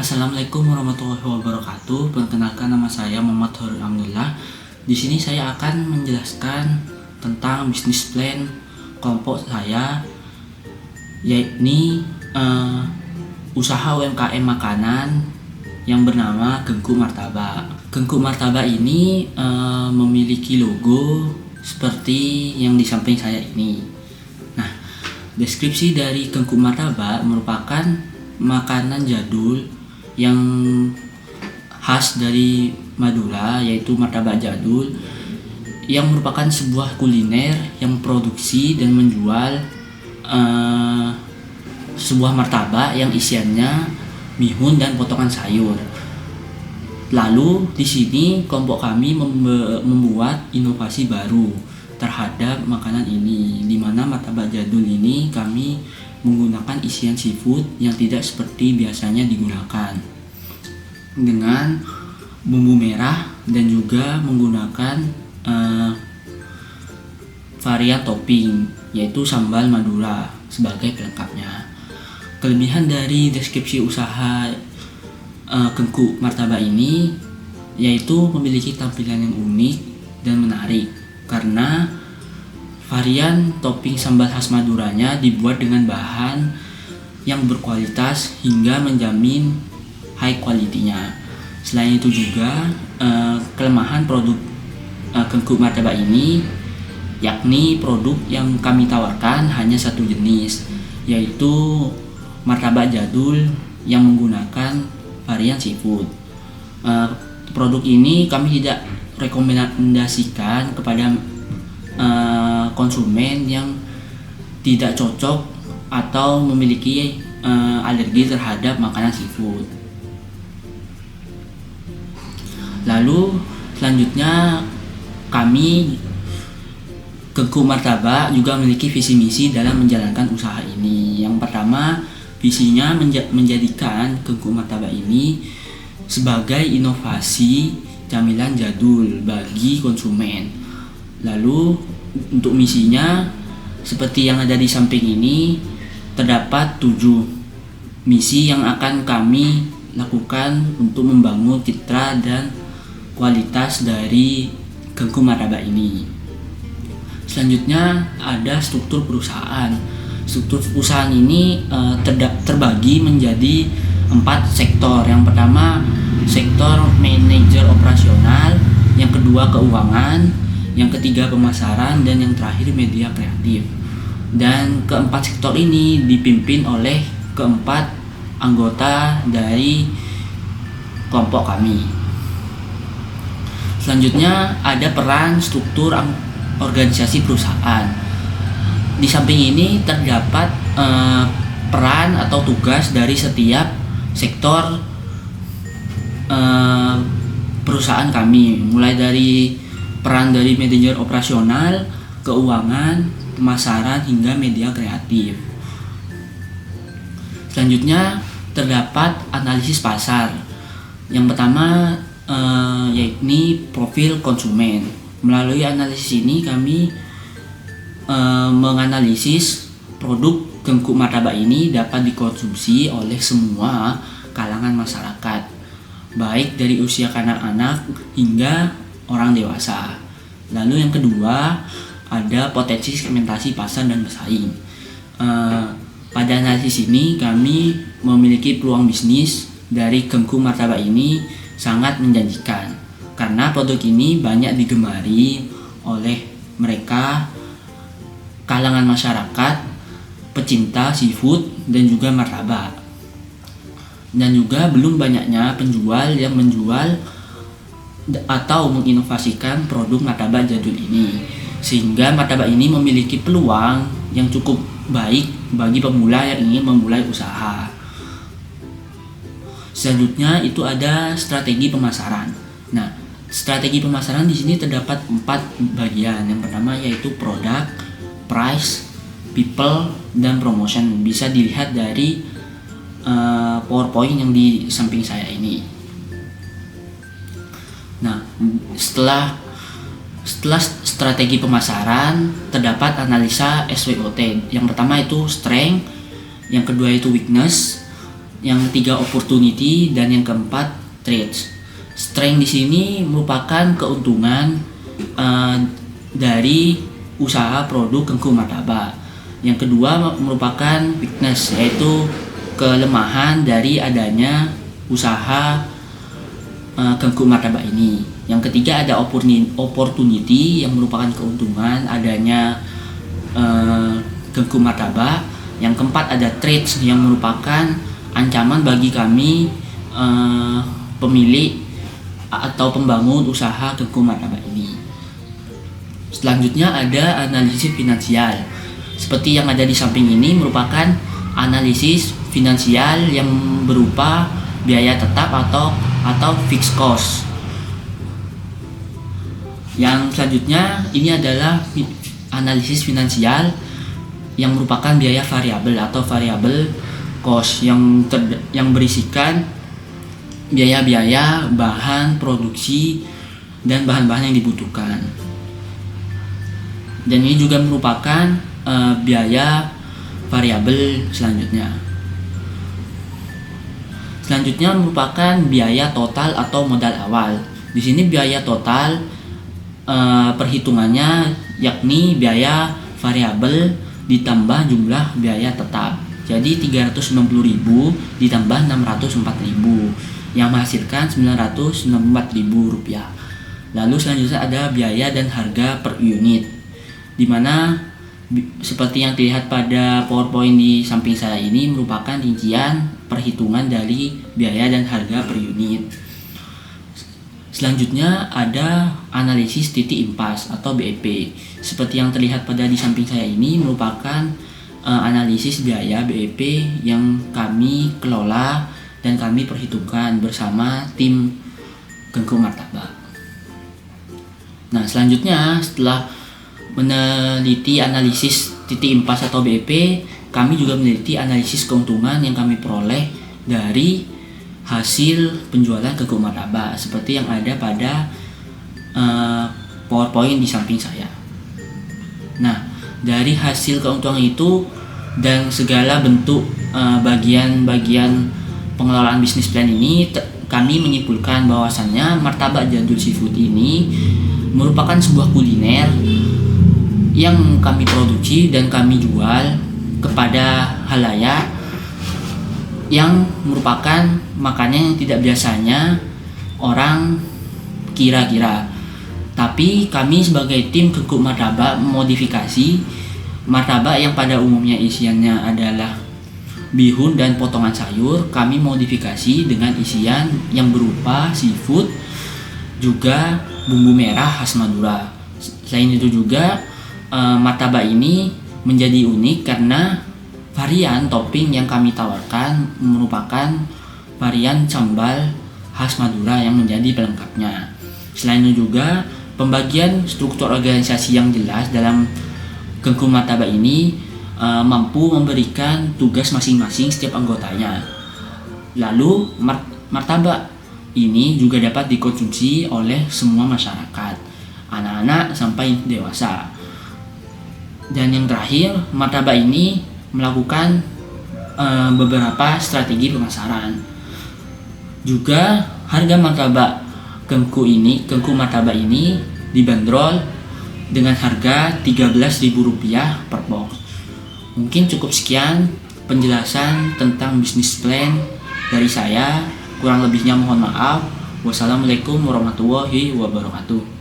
Assalamualaikum warahmatullahi wabarakatuh. Perkenalkan, nama saya Muhammad Horul Amdullah. Di sini saya akan menjelaskan tentang bisnis plan kelompok saya, yakni usaha UMKM makanan yang bernama Gengku Martabak. Gengku Martabak ini memiliki logo seperti yang di samping saya ini. Nah, deskripsi dari Gengku Martabak merupakan makanan jadul yang khas dari Madura, yaitu martabak jadul yang merupakan sebuah kuliner yang memproduksi dan menjual sebuah martabak yang isiannya mihun dan potongan sayur. Lalu di sini kelompok kami membuat inovasi baru terhadap makanan ini, di mana martabak jadul ini kami menggunakan isian seafood yang tidak seperti biasanya digunakan, dengan bumbu merah dan juga menggunakan varian topping, yaitu sambal Madura sebagai pelengkapnya. Kelebihan dari deskripsi usaha Gengku Martabak ini yaitu memiliki tampilan yang unik dan menarik, karena varian topping sambal khas Maduranya dibuat dengan bahan yang berkualitas hingga menjamin high quality-nya. Selain itu juga kelemahan produk Gengku Martabak ini yakni produk yang kami tawarkan hanya satu jenis, yaitu martabak jadul yang menggunakan varian seafood. Produk ini kami tidak rekomendasikan kepada konsumen yang tidak cocok atau memiliki alergi terhadap makanan seafood. Lalu selanjutnya kami Gengku Martabak juga memiliki visi misi dalam menjalankan usaha ini. Yang pertama, visinya menjadikan Gengku Martabak ini sebagai inovasi camilan jadul bagi konsumen. Lalu untuk misinya seperti yang ada di samping ini, terdapat 7 misi yang akan kami lakukan untuk membangun citra dan kualitas dari Gengku Martabak ini. Selanjutnya ada struktur perusahaan. Struktur perusahaan ini terbagi menjadi 4 sektor. Yang pertama sektor manajer operasional, yang kedua keuangan, yang ketiga pemasaran, dan yang terakhir media kreatif. Dan keempat sektor ini dipimpin oleh keempat anggota dari kelompok kami. Selanjutnya ada peran struktur organisasi perusahaan. Di samping ini terdapat peran atau tugas dari setiap sektor perusahaan kami, mulai dari peran dari manajer operasional, keuangan, pemasaran, hingga media kreatif. Selanjutnya terdapat analisis pasar. Yang pertama yakni profil konsumen. Melalui analisis ini kami menganalisis produk Gengku Martabak ini dapat dikonsumsi oleh semua kalangan masyarakat, baik dari usia kanak-kanak hingga orang dewasa. Lalu yang kedua ada potensi segmentasi pasar dan bersaing. Pada analisis ini kami memiliki peluang bisnis dari Gengku Martabak ini sangat menjanjikan, karena produk ini banyak digemari oleh mereka kalangan masyarakat pecinta seafood dan juga martabak. Dan juga belum banyaknya penjual yang menjual atau menginovasikan produk martabak jadul ini, sehingga martabak ini memiliki peluang yang cukup baik bagi pemula yang ingin memulai usaha. Selanjutnya itu ada strategi pemasaran. Nah, strategi pemasaran di sini terdapat 4 bagian. Yang pertama yaitu produk, price, people, dan promotion. Bisa dilihat dari PowerPoint yang di samping saya ini. Nah, setelah strategi pemasaran terdapat analisa SWOT. Yang pertama itu strength, yang kedua itu weakness, yang ketiga opportunity, dan yang keempat trades. Strength di sini merupakan keuntungan dari usaha produk Kengku Martabak. Yang kedua merupakan weakness, yaitu kelemahan dari adanya usaha Kengku Martabak ini. Yang ketiga ada opportunity, yang merupakan keuntungan adanya Kengku Martabak. Yang keempat ada threats, yang merupakan ancaman bagi kami pemilik atau pembangun usaha Kengku Martabak ini. Selanjutnya ada analisis finansial. Seperti yang ada di samping ini merupakan analisis finansial yang berupa biaya tetap atau fixed cost. Yang selanjutnya ini adalah analisis finansial yang merupakan biaya variabel atau variable cost yang berisikan biaya-biaya bahan produksi dan bahan-bahan yang dibutuhkan. Dan ini juga merupakan biaya variabel selanjutnya. Selanjutnya merupakan biaya total atau modal awal. Di sini biaya total perhitungannya yakni biaya variabel ditambah jumlah biaya tetap. Jadi 390.000 ditambah 604.000 yang menghasilkan 994.000 rupiah. Lalu selanjutnya ada biaya dan harga per unit, dimana seperti yang terlihat pada PowerPoint di samping saya ini merupakan rincian perhitungan dari biaya dan harga per unit. Selanjutnya ada analisis titik impas atau BEP. Seperti yang terlihat pada di samping saya ini merupakan analisis biaya BEP yang kami kelola dan kami perhitungkan bersama tim Kengku Martabak. Nah, selanjutnya setelah meneliti analisis titik impas atau BEP, kami juga meneliti analisis keuntungan yang kami peroleh dari hasil penjualan Kengku Martabak seperti yang ada pada PowerPoint di samping saya. Nah, dari hasil keuntungan itu dan segala bentuk bagian-bagian pengelolaan bisnis plan ini, kami menyimpulkan bahwasannya martabak jadul seafood ini merupakan sebuah kuliner yang kami produksi dan kami jual kepada halayak yang merupakan makanan yang tidak biasanya orang kira-kira. Tapi kami sebagai tim Kengku Martabak memodifikasi martabak yang pada umumnya isiannya adalah bihun dan potongan sayur. Kami modifikasi dengan isian yang berupa seafood, juga bumbu merah khas Madura. Selain itu juga martabak ini menjadi unik karena varian topping yang kami tawarkan merupakan varian sambal khas Madura yang menjadi pelengkapnya. Selain itu juga pembagian struktur organisasi yang jelas dalam Kengku Martabak ini mampu memberikan tugas masing-masing setiap anggotanya. Lalu martabak ini juga dapat dikonsumsi oleh semua masyarakat, anak-anak sampai dewasa. Dan yang terakhir, martabak ini melakukan beberapa strategi pemasaran. Juga harga martabak Kengku Martabak ini dibanderol dengan harga Rp13.000 per box. Mungkin cukup sekian penjelasan tentang bisnis plan dari saya. Kurang lebihnya mohon maaf. Wassalamualaikum warahmatullahi wabarakatuh.